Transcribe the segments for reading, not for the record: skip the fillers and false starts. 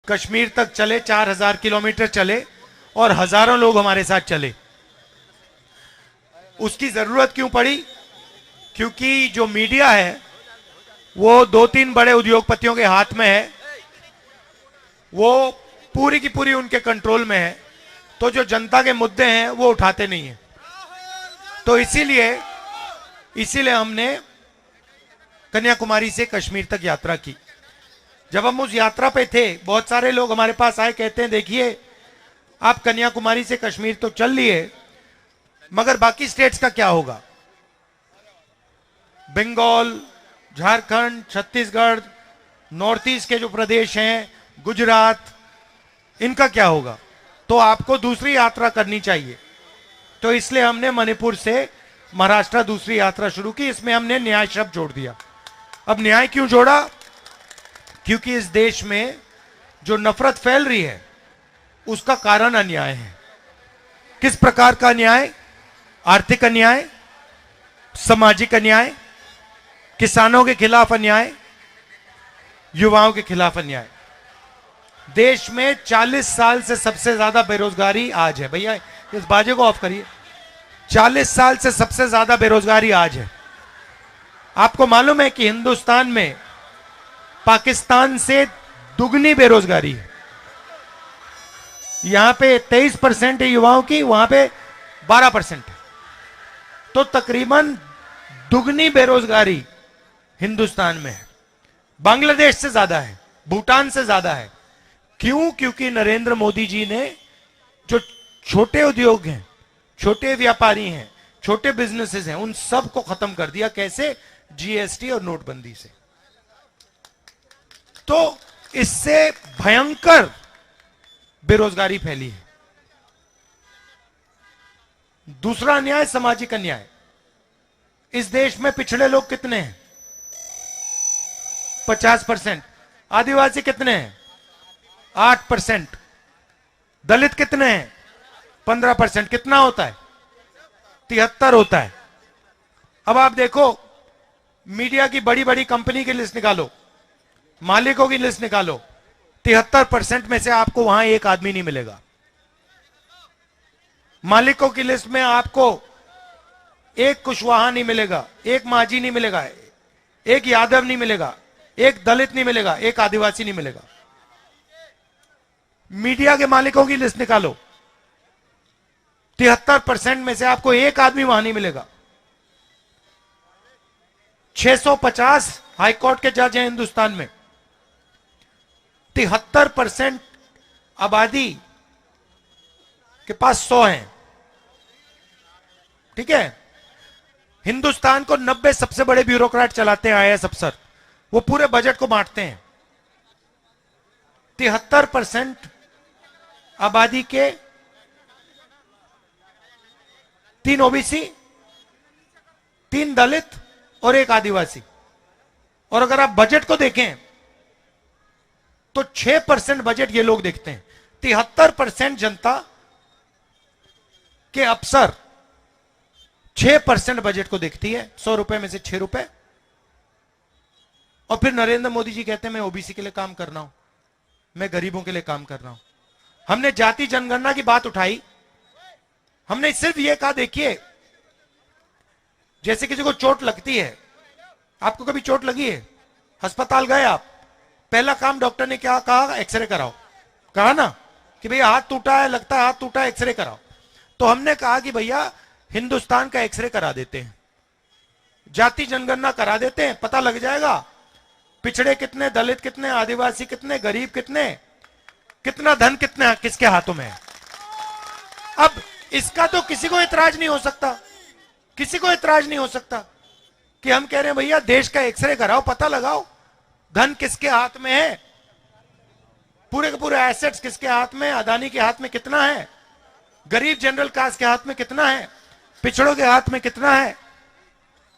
कश्मीर तक चले, 4000 किलोमीटर चले और हजारों लोग हमारे साथ चले। उसकी जरूरत क्यों पड़ी? क्योंकि जो मीडिया है वो 2-3 बड़े उद्योगपतियों के हाथ में है, वो पूरी की पूरी उनके कंट्रोल में है, तो जो जनता के मुद्दे हैं वो उठाते नहीं है। तो इसीलिए हमने कन्याकुमारी से कश्मीर तक यात्रा की। जब हम उस यात्रा पे थे, बहुत सारे लोग हमारे पास आए, कहते हैं देखिए आप कन्याकुमारी से कश्मीर तो चल लिए, मगर बाकी स्टेट्स का क्या होगा? बंगाल, झारखंड, छत्तीसगढ़, नॉर्थ ईस्ट के जो प्रदेश हैं, गुजरात, इनका क्या होगा? तो आपको दूसरी यात्रा करनी चाहिए। तो इसलिए हमने मणिपुर से महाराष्ट्र दूसरी यात्रा शुरू की। इसमें हमने न्याय शब्द जोड़ दिया। अब न्याय क्यों जोड़ा? क्योंकि इस देश में जो नफरत फैल रही है उसका कारण अन्याय है। किस प्रकार का अन्याय? आर्थिक अन्याय, सामाजिक अन्याय, किसानों के खिलाफ अन्याय, युवाओं के खिलाफ अन्याय। देश में 40 साल से सबसे ज्यादा बेरोजगारी आज है। भैया इस बाजे को ऑफ करिए। 40 साल से सबसे ज्यादा बेरोजगारी आज है। आपको मालूम है कि हिंदुस्तान में पाकिस्तान से दुगनी बेरोजगारी है। यहां पे 23% है युवाओं की, वहां पे 12% है। तो तकरीबन दुगनी बेरोजगारी हिंदुस्तान में है। बांग्लादेश से ज्यादा है, भूटान से ज्यादा है। क्यों? क्योंकि नरेंद्र मोदी जी ने जो छोटे उद्योग हैं, छोटे व्यापारी हैं, छोटे बिजनेसेस हैं, उन सब को खत्म कर दिया। कैसे? जीएसटी और नोटबंदी से। तो इससे भयंकर बेरोजगारी फैली है। दूसरा अन्याय सामाजिक अन्याय। इस देश में पिछड़े लोग कितने हैं? 50%। आदिवासी कितने हैं? 8%। दलित कितने हैं? 15%। कितना होता है? 73 होता है। अब आप देखो, मीडिया की बड़ी बड़ी कंपनी की लिस्ट निकालो, मालिकों की लिस्ट निकालो, 73% में से आपको वहां एक आदमी नहीं मिलेगा। मालिकों की लिस्ट में आपको एक कुशवाहा नहीं मिलेगा, एक माझी नहीं मिलेगा, एक यादव नहीं मिलेगा, एक दलित नहीं मिलेगा, एक आदिवासी नहीं मिलेगा। मीडिया के मालिकों की लिस्ट निकालो, 73% में से आपको एक आदमी वहां नहीं मिलेगा। 650 हाईकोर्ट के जज हैं हिंदुस्तान में। 73% आबादी के पास 100 हैं। ठीक है? हिंदुस्तान को 90 सबसे बड़े ब्यूरोक्रेट चलाते हैं, आईएएस अफसर। वो पूरे बजट को बांटते हैं। 73% आबादी के 3 ओबीसी, 3 दलित और 1 आदिवासी। और अगर आप बजट को देखें तो 6% बजट ये लोग देखते हैं। 73% जनता के अफसर 6% बजट को देखती है, 100 रुपए में से 6 रुपए। और फिर नरेंद्र मोदी जी कहते हैं मैं ओबीसी के लिए काम कर रहा हूं, मैं गरीबों के लिए काम कर रहा हूं। हमने जाति जनगणना की बात उठाई। हमने सिर्फ यह कहा, देखिए जैसे किसी को चोट लगती है, आपको कभी चोट लगी है, अस्पताल गए आप, पहला काम डॉक्टर ने क्या कहा? एक्सरे कराओ। कहा ना कि भैया हाथ टूटा है, लगता है हाथ टूटा है, एक्सरे कराओ। तो हमने कहा कि भैया हिंदुस्तान का एक्सरे करा देते हैं, जाति जनगणना करा देते हैं, पता लग जाएगा पिछड़े कितने, दलित कितने, आदिवासी कितने, गरीब कितने, कितना धन कितने किसके हाथों में है। अब इसका तो किसी को इतराज नहीं हो सकता, किसी को इतराज नहीं हो सकता कि हम कह रहे हैं भैया देश का एक्सरे कराओ, पता लगाओ धन किसके हाथ में है, पूरे के पूरे एसेट्स किसके हाथ में, अदानी के हाथ में कितना है, गरीब जनरल कास्ट के हाथ में कितना है, पिछड़ों के हाथ में कितना है,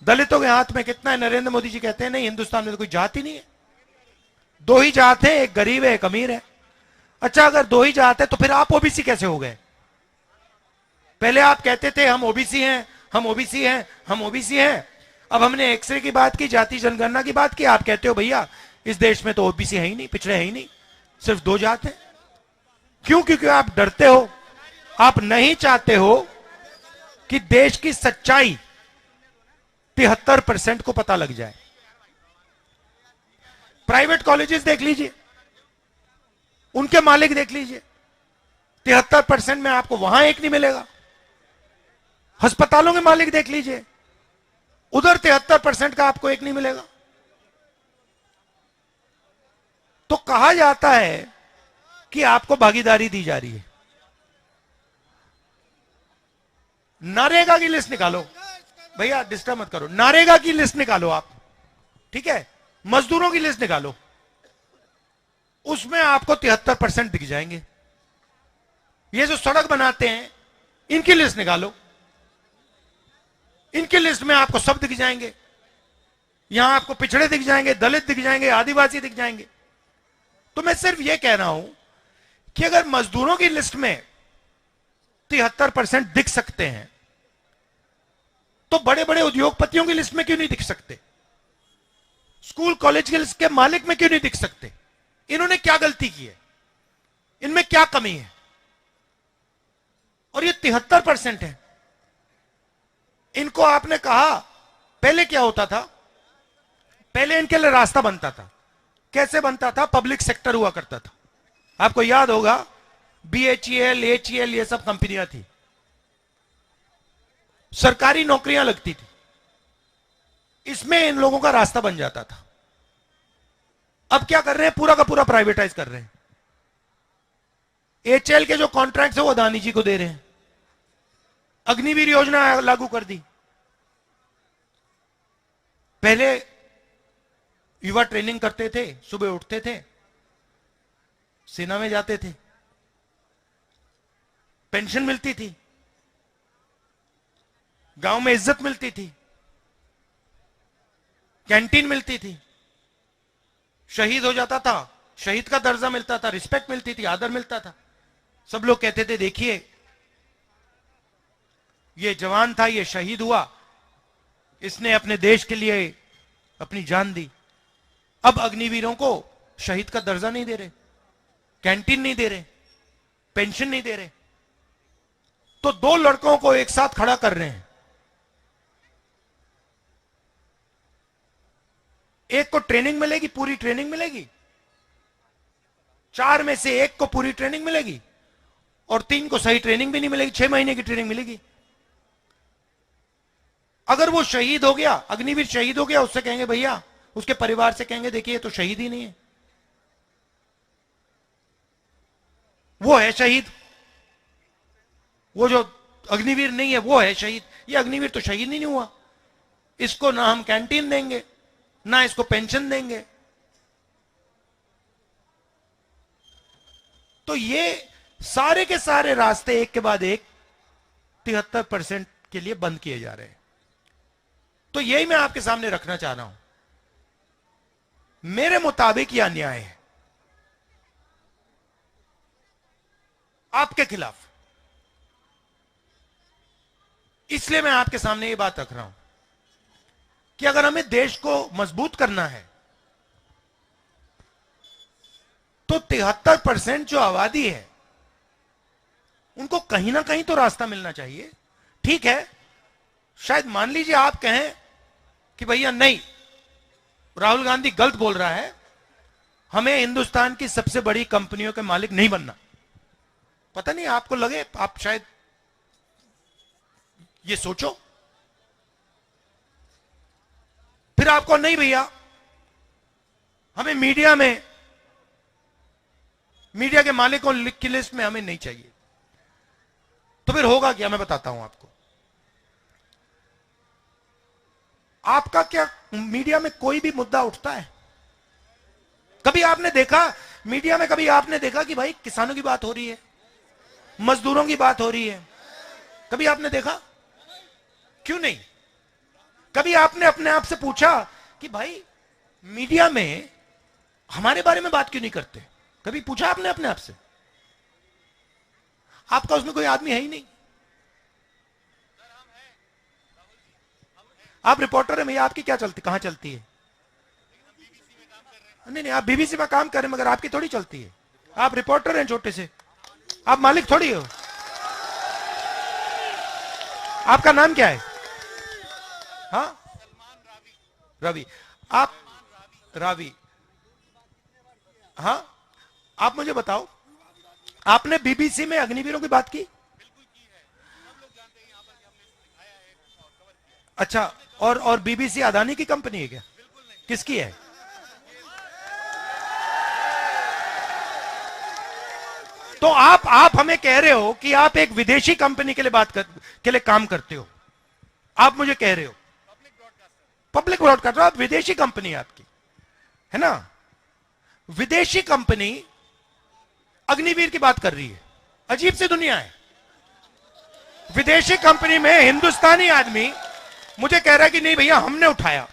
दलितों के हाथ में कितना है। नरेंद्र मोदी जी कहते हैं नहीं, हिंदुस्तान में तो कोई जात ही नहीं है, 2 ही जात है, एक गरीब है, एक अमीर है। अच्छा, अगर 2 ही जात है तो फिर आप ओबीसी कैसे हो गए? पहले आप कहते थे हम ओबीसी हैं, हम ओबीसी हैं, हम ओबीसी हैं। अब हमने एक्सरे की बात की, जाति जनगणना की बात की, आप कहते हो भैया इस देश में तो ओबीसी है ही नहीं, पिछड़े है ही नहीं। सिर्फ 2 जात हैं। क्यों? क्योंकि आप डरते हो, आप नहीं चाहते हो कि देश की सच्चाई 73% को पता लग जाए। प्राइवेट कॉलेजेस देख लीजिए, उनके मालिक देख लीजिए, 73% में आपको वहां एक नहीं मिलेगा। अस्पतालों के मालिक देख लीजिए, उधर 73% का आपको एक नहीं मिलेगा। तो कहा जाता है कि आपको भागीदारी दी जा रही है। नरेगा की लिस्ट निकालो भैया, डिस्टर्ब मत करो, नरेगा की लिस्ट निकालो आप, ठीक है, मजदूरों की लिस्ट निकालो, उसमें आपको 73% दिख जाएंगे। ये जो सड़क बनाते हैं इनकी लिस्ट निकालो, इनकी लिस्ट में आपको सब दिख जाएंगे। यहां आपको पिछड़े दिख जाएंगे, दलित दिख जाएंगे, आदिवासी दिख जाएंगे। तो मैं सिर्फ यह कह रहा हूं कि अगर मजदूरों की लिस्ट में 73% दिख सकते हैं तो बड़े बड़े उद्योगपतियों की लिस्ट में क्यों नहीं दिख सकते? स्कूल कॉलेज की लिस्ट के मालिक में क्यों नहीं दिख सकते? इन्होंने क्या गलती की है? इनमें क्या कमी है? और ये 73% है। इनको आपने कहा, पहले क्या होता था? पहले इनके लिए रास्ता बनता था। कैसे बनता था? पब्लिक सेक्टर हुआ करता था। आपको याद होगा BHEL, HEL ये सब कंपनियां थी, सरकारी नौकरियां लगती थी, इसमें इन लोगों का रास्ता बन जाता था। अब क्या कर रहे हैं? पूरा का पूरा प्राइवेटाइज कर रहे हैं। HL के जो कॉन्ट्रैक्ट है वो अदानी जी को दे रहे हैं। अग्निवीर योजना लागू कर दी। पहले युवा ट्रेनिंग करते थे, सुबह उठते थे, सेना में जाते थे, पेंशन मिलती थी, गांव में इज्जत मिलती थी, कैंटीन मिलती थी, शहीद हो जाता था, शहीद का दर्जा मिलता था, रिस्पेक्ट मिलती थी, आदर मिलता था। सब लोग कहते थे देखिए ये जवान था, ये शहीद हुआ, इसने अपने देश के लिए अपनी जान दी। अब अग्निवीरों को शहीद का दर्जा नहीं दे रहे, कैंटीन नहीं दे रहे, पेंशन नहीं दे रहे। तो 2 लड़कों को एक साथ खड़ा कर रहे हैं। एक को ट्रेनिंग मिलेगी, पूरी ट्रेनिंग मिलेगी, 4 में से एक को पूरी ट्रेनिंग मिलेगी और 3 को सही ट्रेनिंग भी नहीं मिलेगी, 6 महीने की ट्रेनिंग मिलेगी। अगर वो शहीद हो गया, अग्निवीर शहीद हो गया, उससे कहेंगे भैया, उसके परिवार से कहेंगे देखिए ये तो शहीद ही नहीं है, वो है शहीद, वो जो अग्निवीर नहीं है वो है शहीद। ये अग्निवीर तो शहीद ही नहीं हुआ, इसको ना हम कैंटीन देंगे, ना इसको पेंशन देंगे। तो ये सारे के सारे रास्ते एक के बाद एक 73% के लिए बंद किए जा रहे हैं। तो यही मैं आपके सामने रखना चाह रहा हूं। मेरे मुताबिक यह अन्याय है आपके खिलाफ, इसलिए मैं आपके सामने यह बात रख रहा हूं कि अगर हमें देश को मजबूत करना है तो 73% जो आबादी है उनको कहीं ना कहीं तो रास्ता मिलना चाहिए। ठीक है, शायद मान लीजिए आप कहें कि भैया नहीं, राहुल गांधी गलत बोल रहा है, हमें हिंदुस्तान की सबसे बड़ी कंपनियों के मालिक नहीं बनना। पता नहीं आपको लगे, आप शायद ये सोचो, फिर आपको नहीं भैया हमें मीडिया के मालिकों की लिस्ट में हमें नहीं चाहिए। तो फिर होगा क्या, मैं बताता हूं आपको। आपका क्या मीडिया में कोई भी मुद्दा उठता है? कभी आपने देखा मीडिया में, कभी आपने देखा कि भाई किसानों की बात हो रही है, मजदूरों की बात हो रही है? कभी आपने देखा? क्यों नहीं? कभी आपने अपने आप से पूछा कि भाई मीडिया में हमारे बारे में बात क्यों नहीं करते? कभी पूछा आपने अपने आप से? आपका उसमें कोई आदमी है ही नहीं। आप रिपोर्टर है भैया, आपकी क्या चलती, कहां चलती है? नहीं नहीं, आप BBC में काम कर रहे हैं मगर आपकी थोड़ी चलती है। आप रिपोर्टर हैं छोटे से, आप मालिक थोड़ी हो। आपका नाम क्या है? हाँ, रवि। आप रावी, हाँ, आप मुझे बताओ, आपने बीबीसी में अग्निवीरों की बात की? अच्छा, और बीबीसी अदानी की कंपनी है क्या? किसकी है? तो आप हमें कह रहे हो कि आप एक विदेशी कंपनी के लिए के लिए काम करते हो। आप मुझे कह रहे हो पब्लिक ब्रॉडकास्टर, आप विदेशी कंपनी है आपकी, है ना? विदेशी कंपनी अग्निवीर की बात कर रही है। अजीब सी दुनिया है। विदेशी कंपनी में हिंदुस्तानी आदमी मुझे कह रहा है कि नहीं भैया हमने उठाया।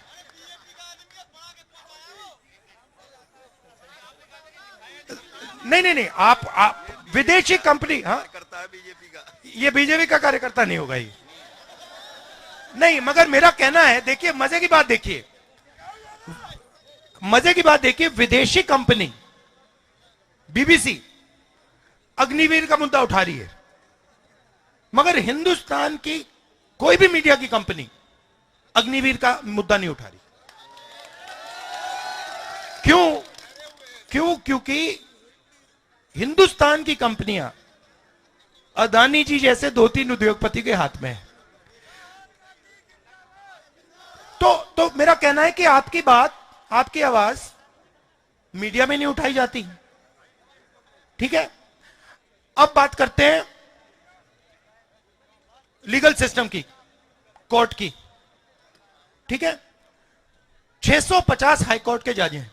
नहीं नहीं नहीं, आप विदेशी कंपनी, हाँ करता है बीजेपी का, ये बीजेपी का कार्यकर्ता नहीं होगा ये। नहीं, मगर मेरा कहना है, देखिए मजे की बात देखिए, मजे की बात देखिए, विदेशी कंपनी बीबीसी अग्निवीर का मुद्दा उठा रही है, मगर हिंदुस्तान की कोई भी मीडिया की कंपनी अग्निवीर का मुद्दा नहीं उठा रही। क्यों? क्योंकि हिंदुस्तान की कंपनियां अदानी जी जैसे 2-3 उद्योगपति के हाथ में है। तो मेरा कहना है कि आपकी बात, आपकी आवाज मीडिया में नहीं उठाई जाती। ठीक है, अब बात करते हैं लीगल सिस्टम की, कोर्ट की। ठीक है, 650 हाईकोर्ट के जज हैं,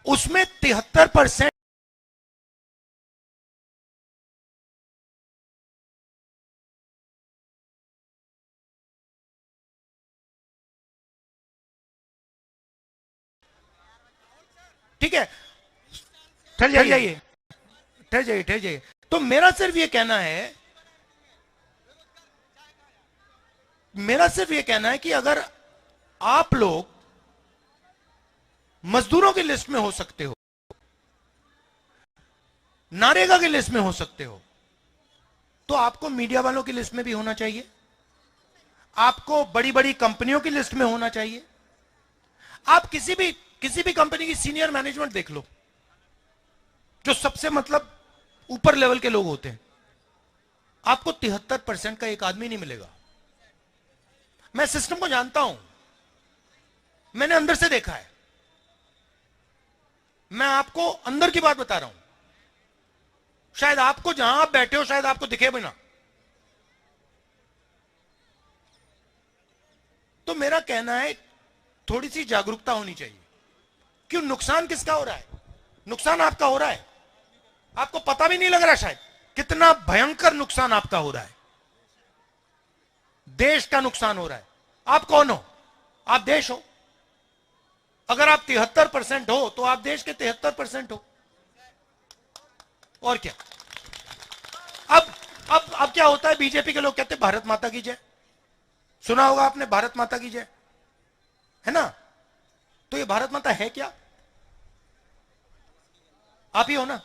उसमें 73% ठीक है, ठहर जाइए, ठहर जाइए, ठहर जाइए। तो मेरा सिर्फ ये कहना है, मेरा सिर्फ ये कहना है कि अगर आप लोग मजदूरों की लिस्ट में हो सकते हो, नारेगा की लिस्ट में हो सकते हो, तो आपको मीडिया वालों की लिस्ट में भी होना चाहिए, आपको बड़ी बड़ी कंपनियों की लिस्ट में होना चाहिए। आप किसी भी कंपनी की सीनियर मैनेजमेंट देख लो, जो सबसे मतलब ऊपर लेवल के लोग होते हैं, आपको 73% का एक आदमी नहीं मिलेगा। मैं सिस्टम को जानता हूं, मैंने अंदर से देखा है, मैं आपको अंदर की बात बता रहा हूं। शायद आपको, जहां आप बैठे हो, शायद आपको दिखे भी ना। तो मेरा कहना है थोड़ी सी जागरूकता होनी चाहिए। क्यों? नुकसान किसका हो रहा है? नुकसान आपका हो रहा है, आपको पता भी नहीं लग रहा शायद कितना भयंकर नुकसान आपका हो रहा है। देश का नुकसान हो रहा है। आप कौन हो? आप देश हो। अगर आप 73% हो तो आप देश के 73% हो, और क्या? अब क्या होता है, बीजेपी के लोग कहते हैं भारत माता की जय। सुना होगा आपने, भारत माता की जय, है ना? तो ये भारत माता है क्या? आप ही हो ना?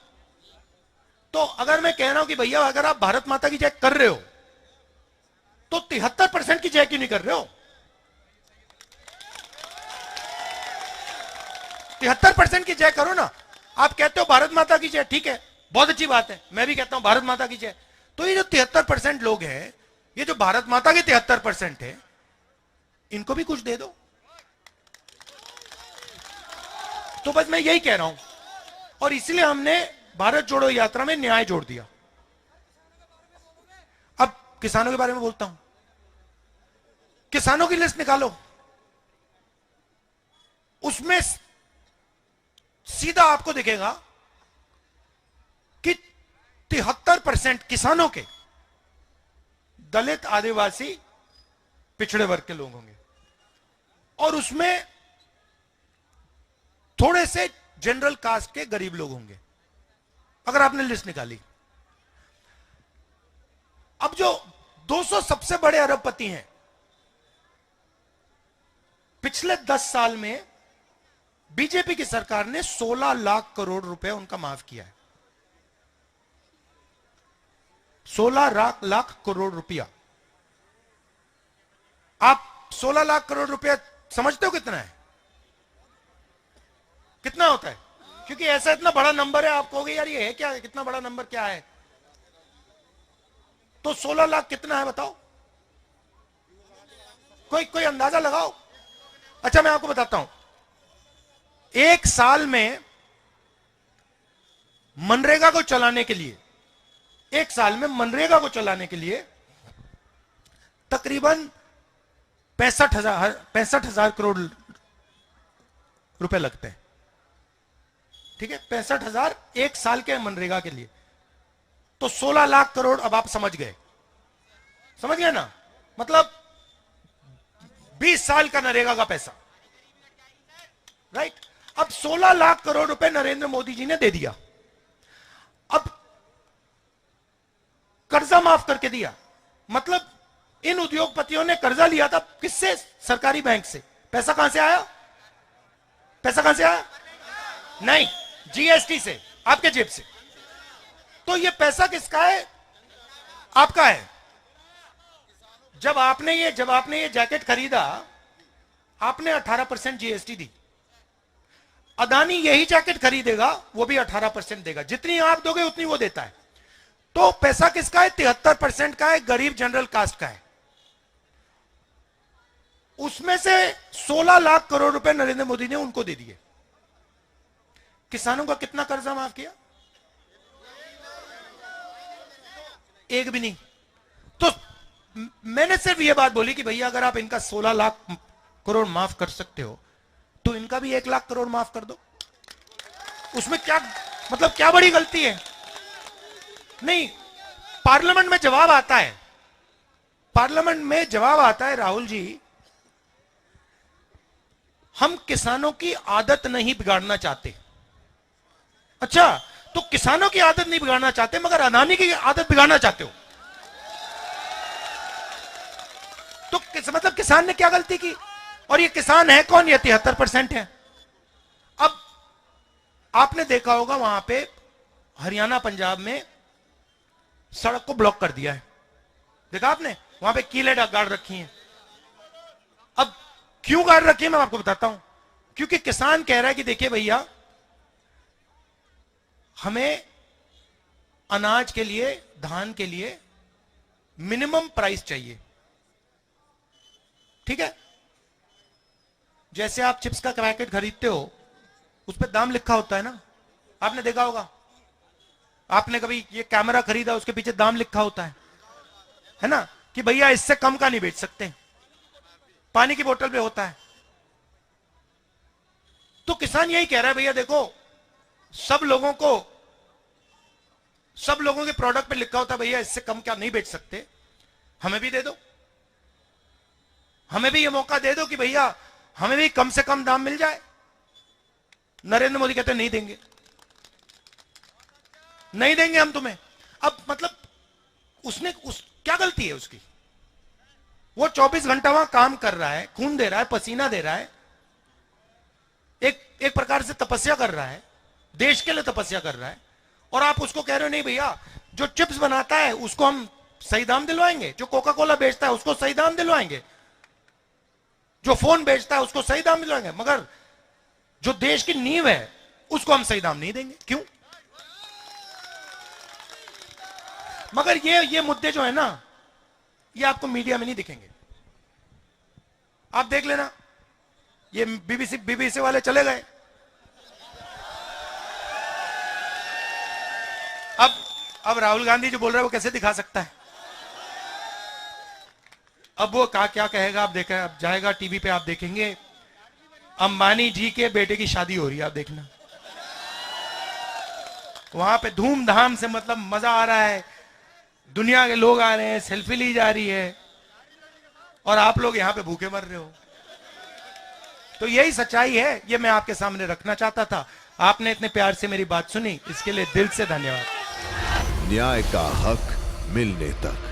तो अगर मैं कह रहा हूं कि भैया अगर आप भारत माता की जय कर रहे हो, तो 73% की जय क्यों नहीं कर रहे हो? 73% की जय करो ना। आप कहते हो भारत माता की जय, ठीक है, बहुत अच्छी बात है, मैं भी कहता हूं भारत माता की जय। तो ये जो 73% लोग हैं, ये जो भारत माता के 73% है, इनको भी कुछ दे दो। तो बस मैं यही कह रहा हूं, और इसलिए हमने भारत जोड़ो यात्रा में न्याय जोड़ दिया। अब किसानों के बारे में बोलता हूं। किसानों की लिस्ट निकालो, उसमें सीधा आपको दिखेगा कि 73% किसानों के दलित, आदिवासी, पिछड़े वर्ग के लोग होंगे, और उसमें थोड़े से जनरल कास्ट के गरीब लोग होंगे, अगर आपने लिस्ट निकाली। अब जो 200 सबसे बड़े अरबपति हैं, पिछले 10 साल में बीजेपी की सरकार ने 16 लाख करोड़ रुपए उनका माफ किया है। 16 लाख करोड़ रुपया। आप 16 लाख करोड़ रुपया समझते हो कितना है? कितना होता है? क्योंकि ऐसा इतना बड़ा नंबर है, आप कहोगे यार ये है क्या, कितना बड़ा नंबर क्या है? तो 16 लाख कितना है बताओ? कोई अंदाजा लगाओ। अच्छा मैं आपको बताता हूं, एक साल में मनरेगा को चलाने के लिए, एक साल में मनरेगा को चलाने के लिए तकरीबन 65,000 करोड़ रुपए लगते हैं। ठीक है, 65,000 एक साल के मनरेगा के लिए। तो 16 लाख करोड़, अब आप समझ गए ना? मतलब 20 साल का नरेगा का पैसा, राइट? अब 16 लाख करोड़ रुपए नरेंद्र मोदी जी ने दे दिया। अब कर्जा माफ करके दिया, मतलब इन उद्योगपतियों ने कर्जा लिया था किससे? सरकारी बैंक से। पैसा कहां से आया? पैसा कहां से आया? नहीं, जीएसटी से, आपके जेब से। तो ये पैसा किसका है? आपका है। जब आपने ये जैकेट खरीदा, आपने 18% जीएसटी दी। अदानी यही जैकेट खरीदेगा, वो भी 18% देगा। जितनी आप दोगे उतनी वो देता है। तो पैसा किसका है? 73% का है, गरीब जनरल कास्ट का है। उसमें से 16 लाख करोड़ रुपए नरेंद्र मोदी ने उनको दे दिए। किसानों का कितना कर्जा माफ किया? एक भी नहीं। तो मैंने सिर्फ यह बात बोली कि भैया अगर आप इनका 16 लाख करोड़ माफ कर सकते हो तो इनका भी 1 लाख करोड़ माफ कर दो। उसमें क्या मतलब, क्या बड़ी गलती है? नहीं, पार्लियामेंट में जवाब आता है, पार्लियामेंट में जवाब आता है, राहुल जी हम किसानों की आदत नहीं बिगाड़ना चाहते। अच्छा, तो किसानों की आदत नहीं बिगाड़ना चाहते मगर अदानी की आदत बिगाड़ना चाहते हो। तो मतलब किसान ने क्या गलती की? और ये किसान है कौन? ये 73% है। अब आपने देखा होगा वहां पे हरियाणा पंजाब में सड़क को ब्लॉक कर दिया है, देखा आपने? वहां पे कीलें गाड़ रखी हैं। अब क्यों गाड़ रखी है मैं आपको बताता हूं। क्योंकि किसान कह रहा है कि देखिए भैया, हमें अनाज के लिए, धान के लिए मिनिमम प्राइस चाहिए। ठीक है, जैसे आप चिप्स का पैकेट खरीदते हो, उस पर दाम लिखा होता है ना, आपने देखा होगा। आपने कभी ये कैमरा खरीदा, उसके पीछे दाम लिखा होता है ना, कि भैया इससे कम का नहीं बेच सकते। पानी की बोतल पे होता है। तो किसान यही कह रहा है, भैया देखो, सब लोगों के प्रोडक्ट पे लिखा होता है भैया इससे कम क्या नहीं बेच सकते, हमें भी दे दो, हमें भी ये मौका दे दो कि भैया हमें भी कम से कम दाम मिल जाए। नरेंद्र मोदी कहते नहीं देंगे, नहीं देंगे हम तुम्हें। अब मतलब क्या गलती है उसकी? वो 24 घंटा वहां काम कर रहा है, खून दे रहा है, पसीना दे रहा है, एक प्रकार से तपस्या कर रहा है, देश के लिए तपस्या कर रहा है। और आप उसको कह रहे हो नहीं भैया, जो चिप्स बनाता है उसको हम सही दाम दिलवाएंगे, जो कोका कोला बेचता है उसको सही दाम दिलवाएंगे, जो फोन बेचता है उसको सही दाम दिलवाएंगे, मगर जो देश की नींव है उसको हम सही दाम नहीं देंगे। क्यों? मगर ये मुद्दे जो है ना, ये आपको मीडिया में नहीं दिखेंगे। आप देख लेना, ये बीबीसी वाले चले गए। अब राहुल गांधी जो बोल रहा है वो कैसे दिखा सकता है? अब वो क्या कहेगा, आप देखा, अब जाएगा टीवी पे, आप देखेंगे अंबानी जी के बेटे की शादी हो रही है, आप देखना वहां पे धूमधाम से, मतलब मजा आ रहा है, दुनिया के लोग आ रहे हैं, सेल्फी ली जा रही है, और आप लोग यहां पे भूखे मर रहे हो। तो यही सच्चाई है, ये मैं आपके सामने रखना चाहता था। आपने इतने प्यार से मेरी बात सुनी, इसके लिए दिल से धन्यवाद। न्याय का हक मिलने तक।